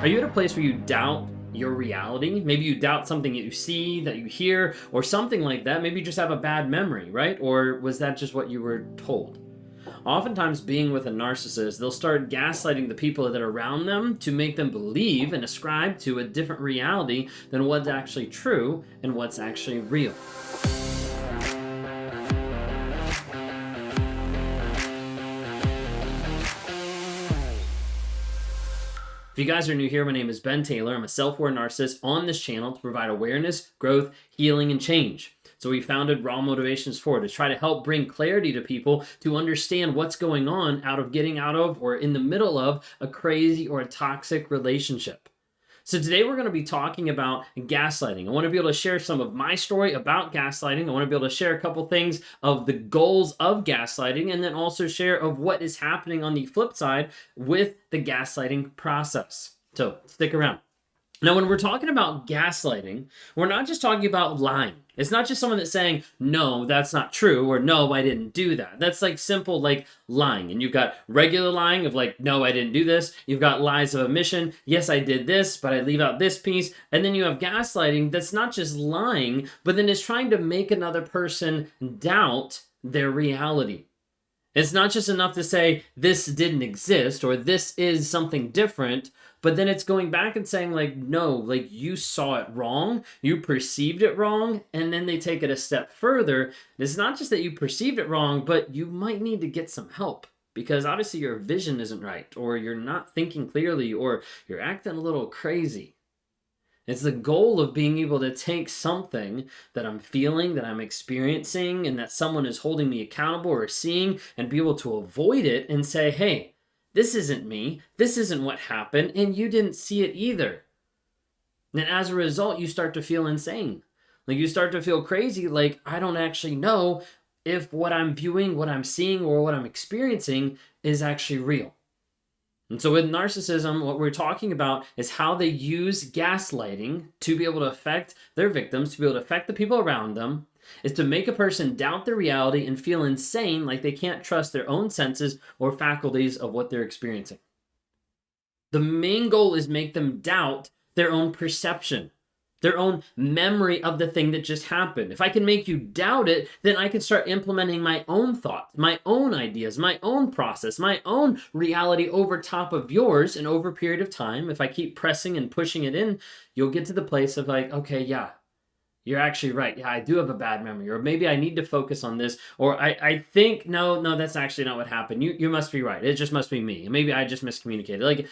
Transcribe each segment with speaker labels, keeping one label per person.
Speaker 1: Are you at a place where you doubt your reality? Maybe you doubt something that you see, that you hear, or something like that. Maybe you just have a bad memory, right? Or was that just what you were told? Oftentimes, being with a narcissist, they'll start gaslighting the people that are around them to make them believe and ascribe to a different reality than what's actually true and what's actually real. If you guys are new here, my name is Ben Taylor. I'm a self-aware narcissist on this channel to provide awareness, growth, healing, and change. So we founded Raw Motivations for to try to help bring clarity to people to understand what's going on out of getting out of or in the middle of a crazy or a toxic relationship. So today we're going to be talking about gaslighting. I want to be able to share some of my story about gaslighting. I want to be able to share a couple things of the goals of gaslighting, and then also share of what is happening on the flip side with the gaslighting process. So stick around. Now, when we're talking about gaslighting, we're not just talking about lying. It's not just someone that's saying, no, that's not true, or no, I didn't do that. That's like simple, like lying. And you've got regular lying of like, no, I didn't do this. You've got lies of omission. Yes, I did this, but I leave out this piece. And then you have gaslighting that's not just lying, but then it's trying to make another person doubt their reality. It's not just enough to say this didn't exist or this is something different, but then it's going back and saying like, no, like you saw it wrong, you perceived it wrong, and then they take it a step further. It's not just that you perceived it wrong, but you might need to get some help because obviously your vision isn't right, or you're not thinking clearly, or you're acting a little crazy. It's the goal of being able to take something that I'm feeling, that I'm experiencing, and that someone is holding me accountable or seeing, and be able to avoid it and say, hey, this isn't me, this isn't what happened, and you didn't see it either. And as a result, you start to feel insane. Like you start to feel crazy, like I don't actually know if what I'm viewing, what I'm seeing, or what I'm experiencing is actually real. And so with narcissism, what we're talking about is how they use gaslighting to be able to affect their victims, to be able to affect the people around them, is to make a person doubt their reality and feel insane, like they can't trust their own senses or faculties of what they're experiencing. The main goal is make them doubt their own perception, their own memory of the thing that just happened. If I can make you doubt it, then I can start implementing my own thoughts, my own ideas, my own process, my own reality over top of yours. And over a period of time, if I keep pressing and pushing it in, you'll get to the place of like, okay, yeah, you're actually right. Yeah, I do have a bad memory, or maybe I need to focus on this, or I think, no, that's actually not what happened. You must be right. It just must be me. Maybe I just miscommunicated. Like,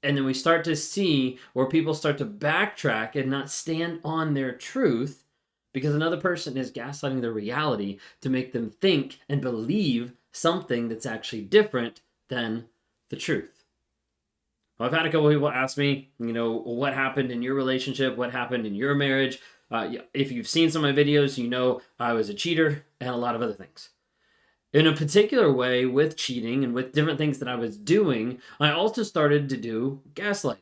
Speaker 1: and then we start to see where people start to backtrack and not stand on their truth because another person is gaslighting their reality to make them think and believe something that's actually different than the truth. Well, I've had a couple of people ask me, what happened in your relationship? What happened in your marriage? If you've seen some of my videos, you know I was a cheater and a lot of other things. In a particular way, with cheating and with different things that I was doing, I also started to do gaslighting.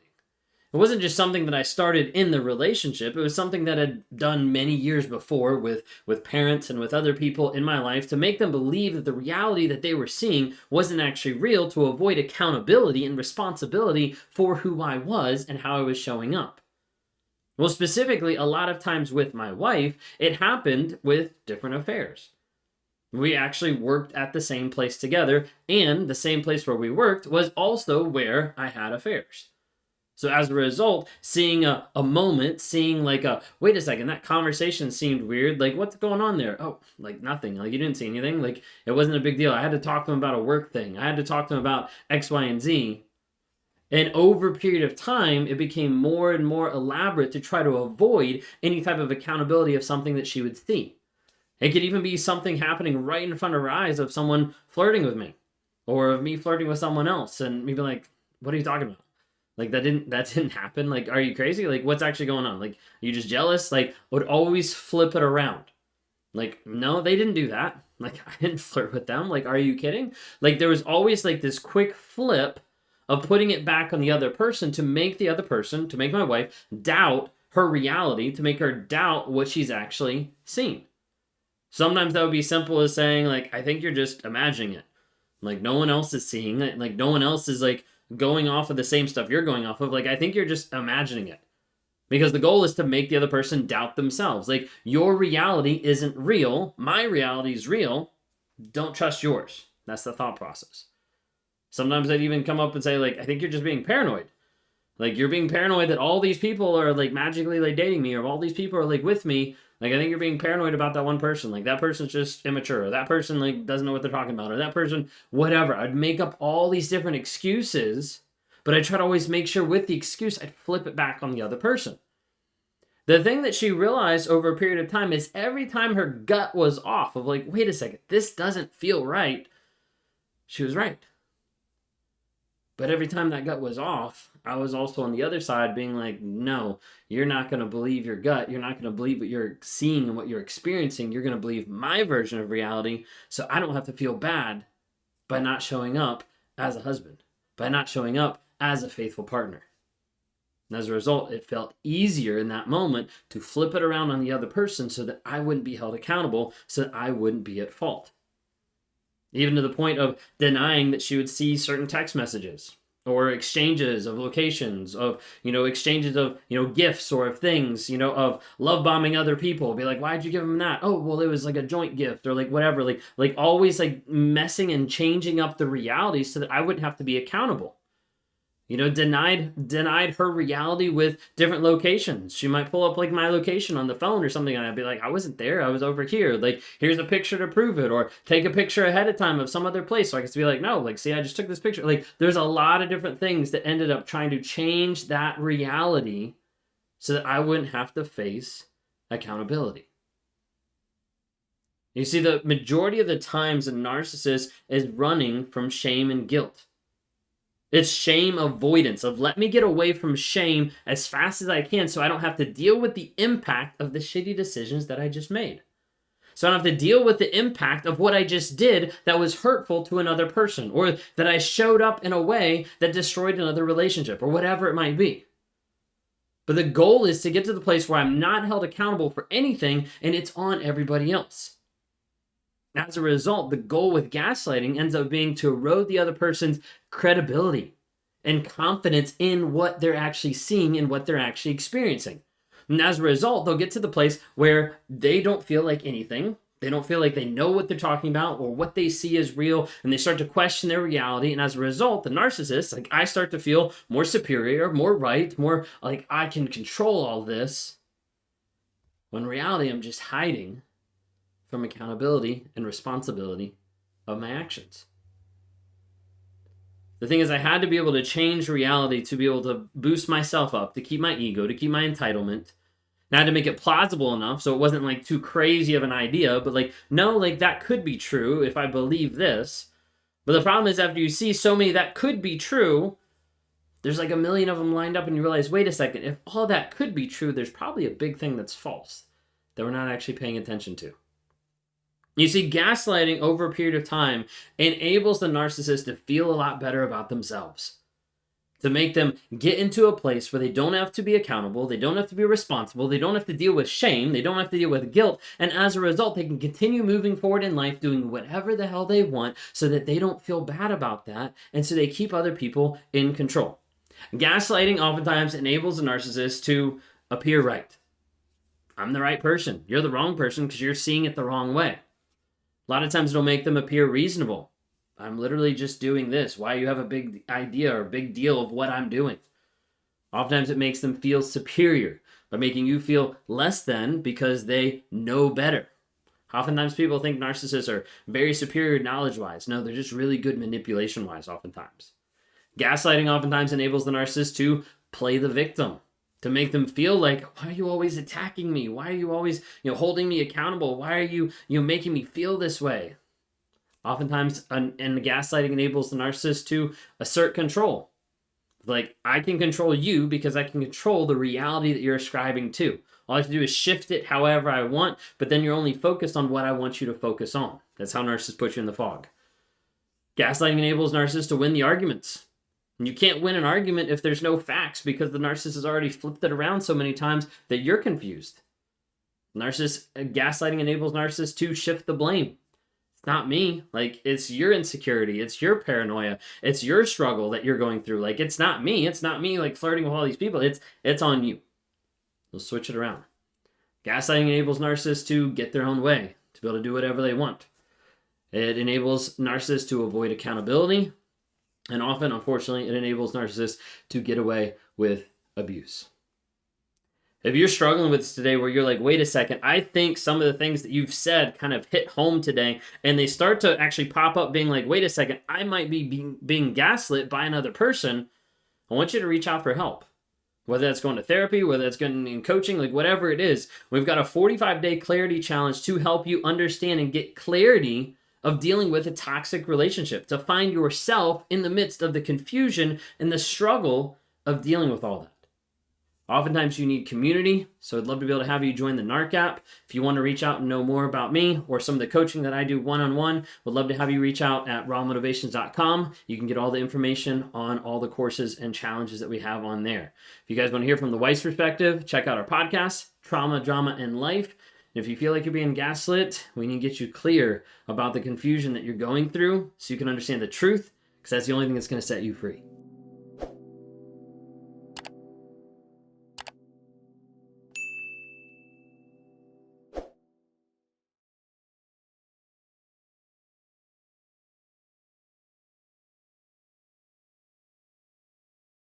Speaker 1: It wasn't just something that I started in the relationship. It was something that I'd done many years before with parents and with other people in my life to make them believe that the reality that they were seeing wasn't actually real, to avoid accountability and responsibility for who I was and how I was showing up. Well, specifically, a lot of times with my wife, it happened with different affairs. We actually worked at the same place together, and the same place where we worked was also where I had affairs. So as a result, seeing a moment, seeing like wait a second, that conversation seemed weird. Like, what's going on there? Oh, like nothing. Like, you didn't see anything. Like, it wasn't a big deal. I had to talk to him about a work thing. I had to talk to him about X, Y, and Z. And over a period of time, it became more and more elaborate to try to avoid any type of accountability of something that she would see. It could even be something happening right in front of her eyes of someone flirting with me, or of me flirting with someone else, and me be like, what are you talking about? Like, that didn't happen. Like, are you crazy? Like, what's actually going on? Like, are you just jealous? Like, would always flip it around. Like, no, they didn't do that. Like, I didn't flirt with them. Like, are you kidding? Like, there was always like this quick flip of putting it back on the other person to make the other person, to make my wife doubt her reality, to make her doubt what she's actually seen. Sometimes that would be simple as saying, like, I think you're just imagining it. Like, no one else is seeing it. Like, no one else is, like, going off of the same stuff you're going off of. Like, I think you're just imagining it. Because the goal is to make the other person doubt themselves. Like, your reality isn't real. My reality is real. Don't trust yours. That's the thought process. Sometimes I'd even come up and say, like, I think you're just being paranoid. Like, you're being paranoid that all these people are, like, magically, like, dating me, or all these people are, like, with me. Like, I think you're being paranoid about that one person. Like, that person's just immature. Or that person, like, doesn't know what they're talking about. Or that person, whatever. I'd make up all these different excuses, but I try to always make sure with the excuse, I'd flip it back on the other person. The thing that she realized over a period of time is every time her gut was off of like, wait a second, this doesn't feel right, she was right. But every time that gut was off, I was also on the other side being like, no, you're not going to believe your gut. You're not going to believe what you're seeing and what you're experiencing. You're going to believe my version of reality, so I don't have to feel bad by not showing up as a husband, by not showing up as a faithful partner. And as a result, it felt easier in that moment to flip it around on the other person so that I wouldn't be held accountable, so that I wouldn't be at fault. Even to the point of denying that she would see certain text messages or exchanges of locations, of, exchanges of, gifts or of things, of love bombing other people. Be like, why'd you give them that? Oh, well, it was like a joint gift, or like whatever. Like always like messing and changing up the reality so that I wouldn't have to be accountable. Denied her reality with different locations. She might pull up like my location on the phone or something, and I'd be like, I wasn't there, I was over here. Like, here's a picture to prove it, or take a picture ahead of time of some other place. So I could be like, no, like, see, I just took this picture. Like, there's a lot of different things that ended up trying to change that reality so that I wouldn't have to face accountability. You see, the majority of the times a narcissist is running from shame and guilt. It's shame avoidance, of let me get away from shame as fast as I can so I don't have to deal with the impact of the shitty decisions that I just made. So I don't have to deal with the impact of what I just did that was hurtful to another person, or that I showed up in a way that destroyed another relationship, or whatever it might be. But the goal is to get to the place where I'm not held accountable for anything and it's on everybody else. As a result, the goal with gaslighting ends up being to erode the other person's credibility and confidence in what they're actually seeing and what they're actually experiencing. And as a result, they'll get to the place where they don't feel like anything. They don't feel like they know what they're talking about or what they see as real, and they start to question their reality. And as a result, the narcissist, like, I start to feel more superior, more right, more like I can control all this. When in reality, I'm just hiding from accountability and responsibility of my actions. The thing is, I had to be able to change reality to be able to boost myself up, to keep my ego, to keep my entitlement. And I had to make it plausible enough so it wasn't like too crazy of an idea, but like, no, like that could be true if I believe this. But the problem is, after you see so many that could be true, there's like a million of them lined up and you realize, wait a second, if all that could be true, there's probably a big thing that's false that we're not actually paying attention to. You see, gaslighting over a period of time enables the narcissist to feel a lot better about themselves, to make them get into a place where they don't have to be accountable, they don't have to be responsible, they don't have to deal with shame, they don't have to deal with guilt, and as a result, they can continue moving forward in life doing whatever the hell they want so that they don't feel bad about that, and so they keep other people in control. Gaslighting oftentimes enables the narcissist to appear right. I'm the right person. You're the wrong person because you're seeing it the wrong way. A lot of times it'll make them appear reasonable. I'm literally just doing this. Why you have a big idea or a big deal of what I'm doing? Oftentimes it makes them feel superior by making you feel less than because they know better. Oftentimes people think narcissists are very superior knowledge-wise. No, they're just really good manipulation-wise oftentimes. Gaslighting oftentimes enables the narcissist to play the victim, to make them feel like, why are you always attacking me? Why are you always, holding me accountable? Why are you, making me feel this way? Oftentimes, and the gaslighting enables the narcissist to assert control. Like, I can control you because I can control the reality that you're ascribing to. All I have to do is shift it however I want, but then you're only focused on what I want you to focus on. That's how narcissists put you in the fog. Gaslighting enables narcissists to win the arguments. And you can't win an argument if there's no facts because the narcissist has already flipped it around so many times that you're confused. Gaslighting enables narcissists to shift the blame. It's not me. Like, it's your insecurity. It's your paranoia. It's your struggle that you're going through. Like, it's not me. It's not me like flirting with all these people. It's on you. We'll switch it around. Gaslighting enables narcissists to get their own way, to be able to do whatever they want. It enables narcissists to avoid accountability. And often, unfortunately, it enables narcissists to get away with abuse. If you're struggling with this today where you're like, wait a second, I think some of the things that you've said kind of hit home today, and they start to actually pop up being like, wait a second, I might be being gaslit by another person, I want you to reach out for help. Whether that's going to therapy, whether that's going in coaching, like whatever it is, we've got a 45-day clarity challenge to help you understand and get clarity of dealing with a toxic relationship, to find yourself in the midst of the confusion and the struggle of dealing with all that. Oftentimes you need community, so I'd love to be able to have you join the NARC app. If you want to reach out and know more about me or some of the coaching that I do one-on-one, would love to have you reach out at rawmotivations.com. You can get all the information on all the courses and challenges that we have on there. If you guys want to hear from the wife's perspective, check out our podcast, Trauma, Drama, and Life. And if you feel like you're being gaslit, we need to get you clear about the confusion that you're going through so you can understand the truth, because that's the only thing that's going to set you free.